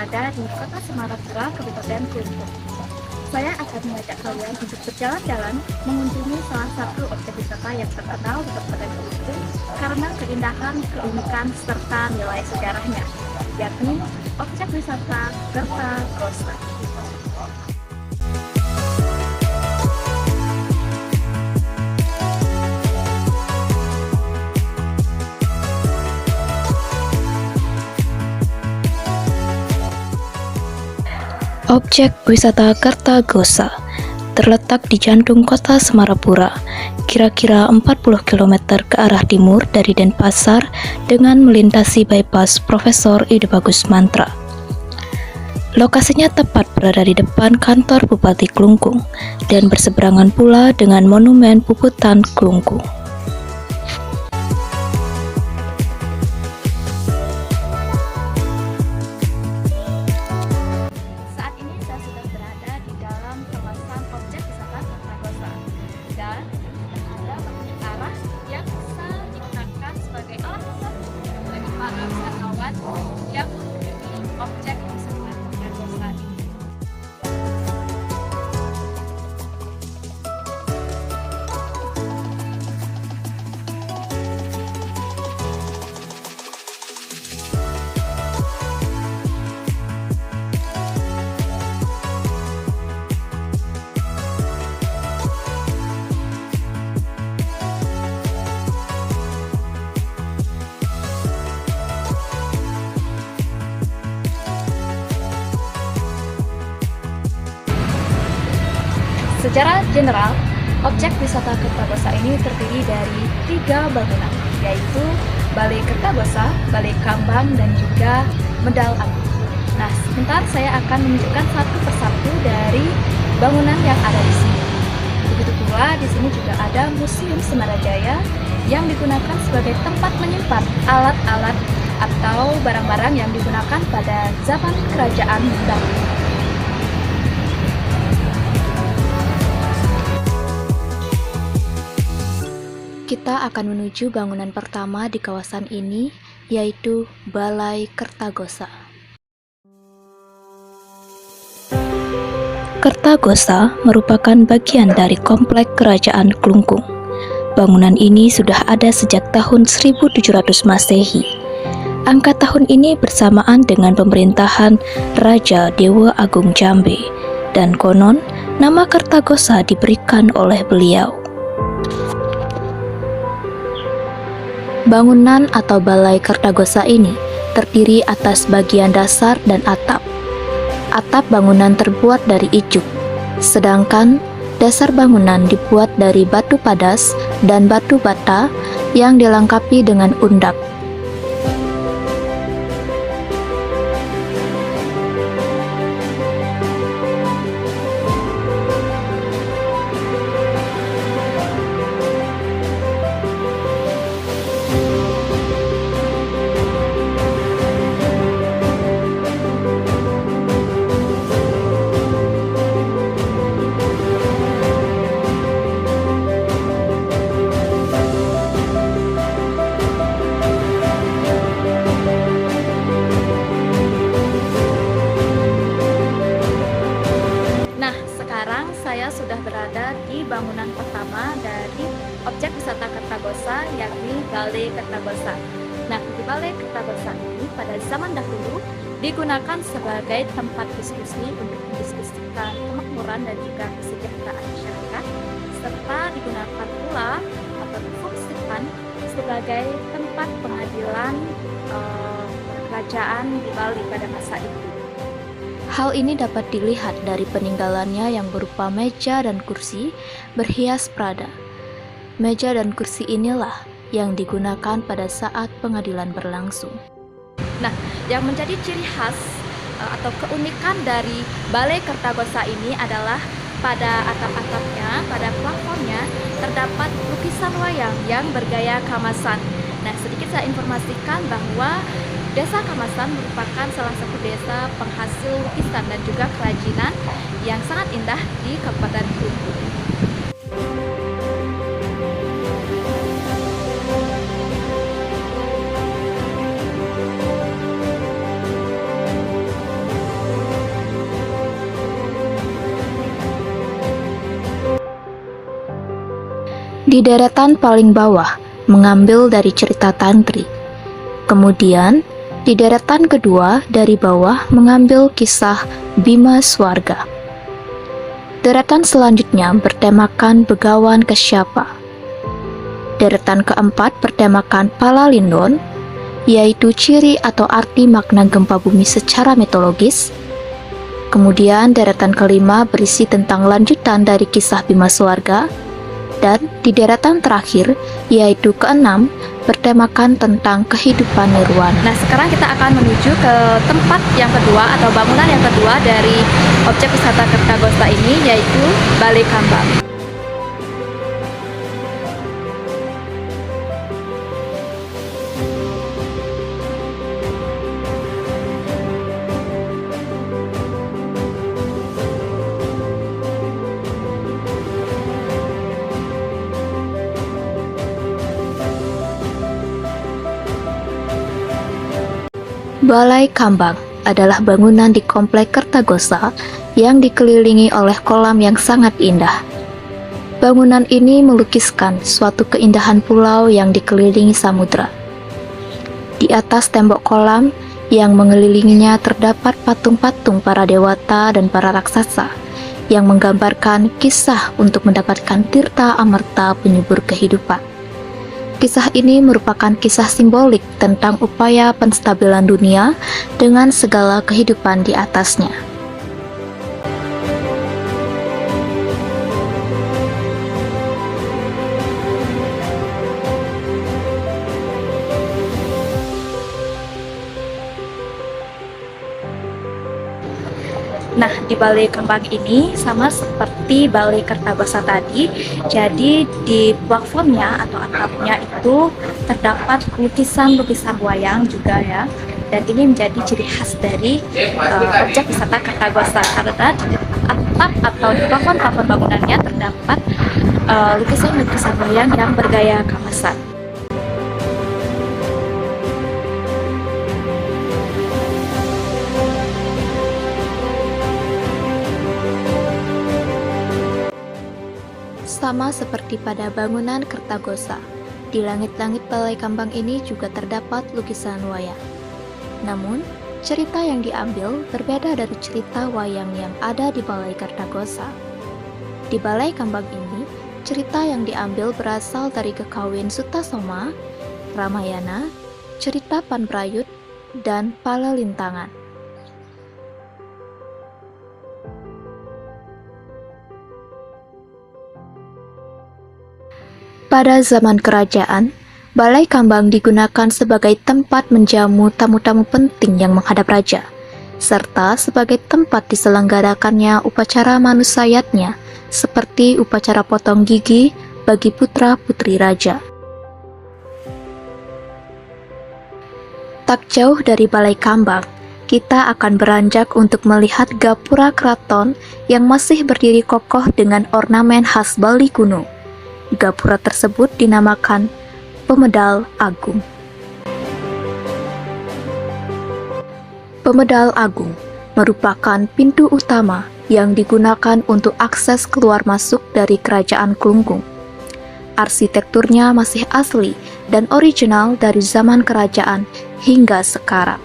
berada di Kota Semarapura, Kabupaten Kelungkung. Saya akan mengajak kalian untuk berjalan-jalan mengunjungi salah satu objek wisata yang terkenal di Kabupaten Kelungkung karena keindahan, keunikan, serta nilai sejarahnya, yakni objek wisata Kertagosa. Objek wisata Kertagosa terletak di jantung kota Semarapura, kira-kira 40 km ke arah timur dari Denpasar dengan melintasi bypass Profesor Ide Bagus Mantra. Lokasinya tepat berada di depan kantor Bupati Kelungkung dan berseberangan pula dengan Monumen Puputan Kelungkung. Yang menjadi objek wisata Kertagosa ini. Secara general, objek wisata Kertagosa ini terdiri dari 3 bangunan, yaitu Balai Kertagosa, Balai Kambang, dan juga Medal Agung. Nah, sebentar saya akan menunjukkan satu persatu dari bangunan yang ada di sini. Begitu pula di sini juga ada Museum Semarajaya yang digunakan sebagai tempat menyimpan alat-alat atau barang-barang yang digunakan pada zaman kerajaan dahulu. Kita akan menuju bangunan pertama di kawasan ini, yaitu Balai Kertagosa. Kertagosa merupakan bagian dari komplek Kerajaan Kelungkung. Bangunan ini sudah ada sejak tahun 1700 Masehi. Angka tahun ini bersamaan dengan pemerintahan Raja Dewa Agung Jambe, dan konon nama Kertagosa diberikan oleh beliau. Bangunan atau Balai Kertagosa ini terdiri atas bagian dasar dan atap. Atap bangunan terbuat dari ijuk, sedangkan dasar bangunan dibuat dari batu padas dan batu bata yang dilengkapi dengan undap. Saya sudah berada di bangunan pertama dari objek wisata Kertagosa, yakni Balai Kertagosa. Nah, di Balai Kertagosa ini pada zaman dahulu digunakan sebagai tempat diskusi untuk mendiskusikan kemakmuran dan juga kesejahteraan masyarakat, serta digunakan pula atau difungsikan sebagai tempat pengadilan kerajaan di Bali pada masa itu. Hal ini dapat dilihat dari peninggalannya yang berupa meja dan kursi berhias prada. Meja dan kursi inilah yang digunakan pada saat pengadilan berlangsung. Nah, yang menjadi ciri khas atau keunikan dari Balai Kertagosa ini adalah pada atap-atapnya, pada plafonnya terdapat lukisan wayang yang bergaya Kamasan. Nah, sedikit saya informasikan bahwa Desa Kamasan merupakan salah satu desa penghasil lukisan dan juga kerajinan yang sangat indah di Kabupaten Kelungkung. Di deretan paling bawah mengambil dari cerita Tantri. Kemudian di deretan kedua dari bawah mengambil kisah Bima Swarga. Deretan selanjutnya bertemakan Begawan Kasyapa. Deretan keempat bertemakan Palalindon, yaitu ciri atau arti makna gempa bumi secara mitologis. Kemudian deretan kelima berisi tentang lanjutan dari kisah Bima Swarga. Dan di deretan terakhir, yaitu keenam, bertemakan tentang kehidupan nirwana. Nah, sekarang kita akan menuju ke tempat yang kedua atau bangunan yang kedua dari objek wisata Kertagosa ini, yaitu Balai Kambang. Balai Kambang adalah bangunan di Komplek Kertagosa yang dikelilingi oleh kolam yang sangat indah. Bangunan ini melukiskan suatu keindahan pulau yang dikelilingi samudra. Di atas tembok kolam yang mengelilinginya terdapat patung-patung para dewata dan para raksasa yang menggambarkan kisah untuk mendapatkan tirta amerta penyubur kehidupan. Kisah ini merupakan kisah simbolik tentang upaya penstabilan dunia dengan segala kehidupan di atasnya. Nah, di Balai Kambang ini sama seperti Balai Kertagosa tadi, jadi di platformnya atau atapnya itu terdapat lukisan-lukisan wayang juga ya. Dan ini menjadi ciri khas dari objek wisata Kertagosa karena di atap atau di plafon-plafon bangunannya terdapat lukisan-lukisan wayang yang bergaya kamasan. Sama seperti pada bangunan Kertagosa, di langit-langit Balai Kambang ini juga terdapat lukisan wayang. Namun, cerita yang diambil berbeda dari cerita wayang yang ada di Balai Kertagosa. Di Balai Kambang ini, cerita yang diambil berasal dari Kekawin Sutasoma, Ramayana, cerita Panbrayut, dan Palalintangan. Pada zaman kerajaan, Balai Kambang digunakan sebagai tempat menjamu tamu-tamu penting yang menghadap raja, serta sebagai tempat diselenggarakannya upacara manusayatnya, seperti upacara potong gigi bagi putra-putri raja. Tak jauh dari Balai Kambang, kita akan beranjak untuk melihat gapura keraton yang masih berdiri kokoh dengan ornamen khas Bali kuno. Gapura tersebut dinamakan Pemedal Agung. Pemedal Agung merupakan pintu utama yang digunakan untuk akses keluar masuk dari Kerajaan Klungkung. Arsitekturnya masih asli dan original dari zaman kerajaan hingga sekarang.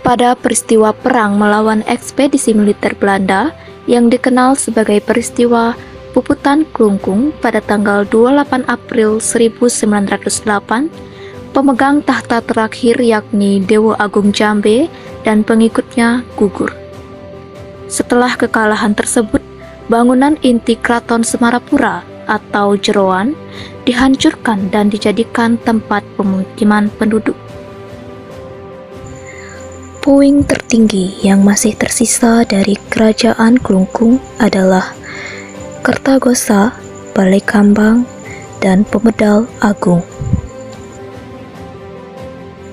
Pada peristiwa perang melawan ekspedisi militer Belanda yang dikenal sebagai peristiwa Puputan Klungkung pada tanggal 28 April 1908, pemegang tahta terakhir yakni Dewa Agung Jambe dan pengikutnya gugur. Setelah kekalahan tersebut, bangunan inti Kraton Semarapura atau Jeroan dihancurkan dan dijadikan tempat pemukiman penduduk. Puing tertinggi yang masih tersisa dari Kerajaan Klungkung adalah Kertagosa, Balai Kambang, dan Pemedal Agung.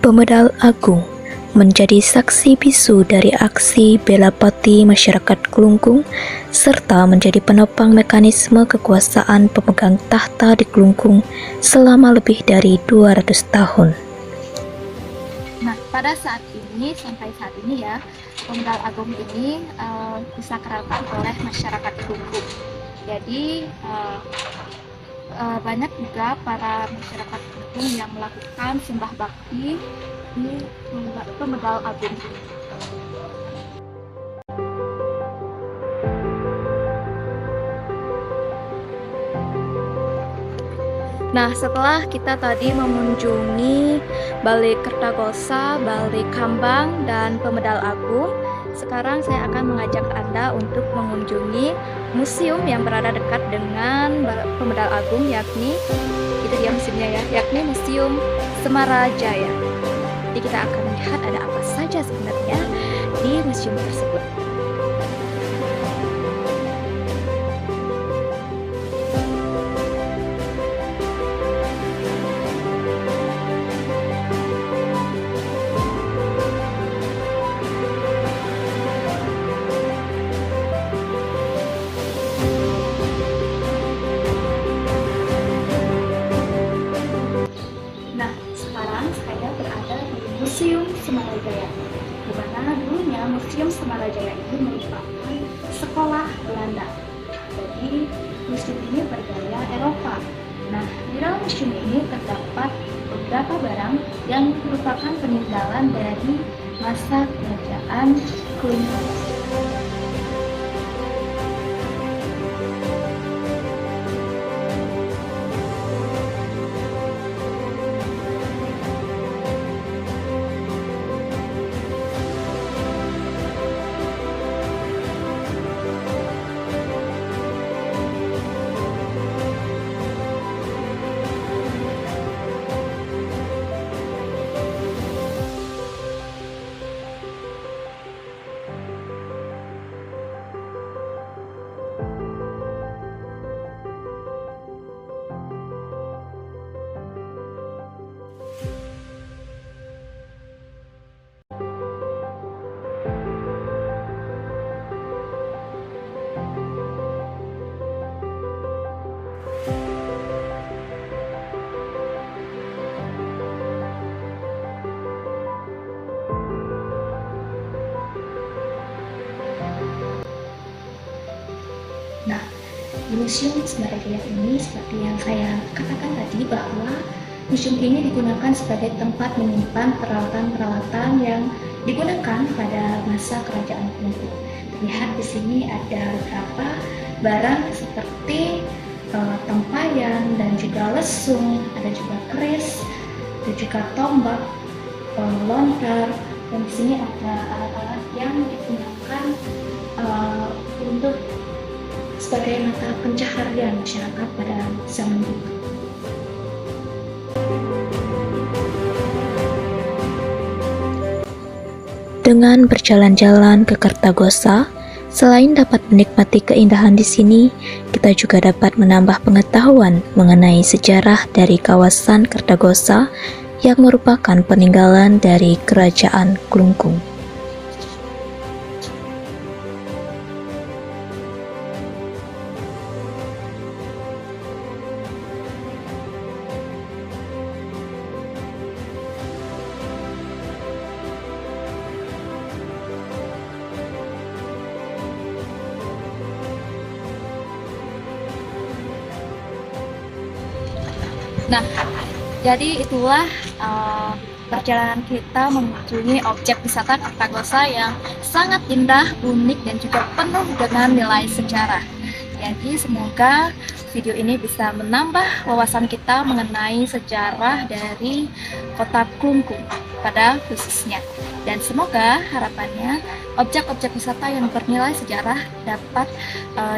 Pemedal Agung menjadi saksi bisu dari aksi bela pati masyarakat Klungkung serta menjadi penopang mekanisme kekuasaan pemegang tahta di Klungkung selama lebih dari 200 tahun. Nah, pada saat ini, sampai saat ini ya, Pemedal Agung ini disakralkan oleh masyarakat Klungkung. Jadi banyak juga para masyarakat Klungkung yang melakukan sembah bakti di Pemedal Agung. Nah, setelah kita tadi mengunjungi Balai Kertagosa, Balai Kambang, dan Pemedal Agung, sekarang saya akan mengajak Anda untuk mengunjungi museum yang berada dekat dengan Pemedal Agung, yakni itu dia museumnya ya, yakni Museum Semarajaya. Jadi kita akan melihat ada apa saja sebenarnya di museum tersebut. Museum Semarajaya, di mana dulunya Museum Semarajaya itu merupakan sekolah Belanda. Jadi museum ini bergaya Eropa. Nah, di dalam museum ini terdapat beberapa barang yang merupakan peninggalan dari masa kerajaan Klungkung. Nah, di Museum Semarajaya ini seperti yang saya katakan tadi bahwa museum ini digunakan sebagai tempat menyimpan peralatan-peralatan yang digunakan pada masa kerajaan Klungkung. Terlihat di sini ada beberapa barang seperti tempayan dan juga lesung, ada juga keris, ada juga tombak, lontar, dan di sini ada alat-alat yang digunakan untuk sebagai mata pencaharian masyarakat pada zaman dulu. Dengan berjalan-jalan ke Kertagosa, selain dapat menikmati keindahan di sini, kita juga dapat menambah pengetahuan mengenai sejarah dari kawasan Kertagosa yang merupakan peninggalan dari Kerajaan Klungkung. Nah, jadi itulah perjalanan kita mengunjungi objek wisata Kertagosa yang sangat indah, unik, dan juga penuh dengan nilai sejarah. Jadi semoga video ini bisa menambah wawasan kita mengenai sejarah dari kota Klungkung pada khususnya. Dan semoga harapannya objek-objek wisata yang bernilai sejarah dapat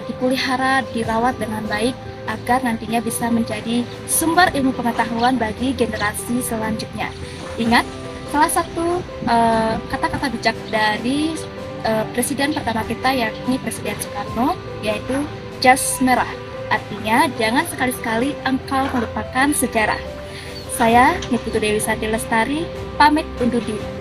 dipelihara, dirawat dengan baik agar nantinya bisa menjadi sumber ilmu pengetahuan bagi generasi selanjutnya. Ingat, salah satu kata-kata bijak dari presiden pertama kita yakni Presiden Soekarno, yaitu jas merah. Artinya, jangan sekali-sekali engkau melupakan sejarah. Saya, Niputu Dewi Sati Lestari, pamit undur diri.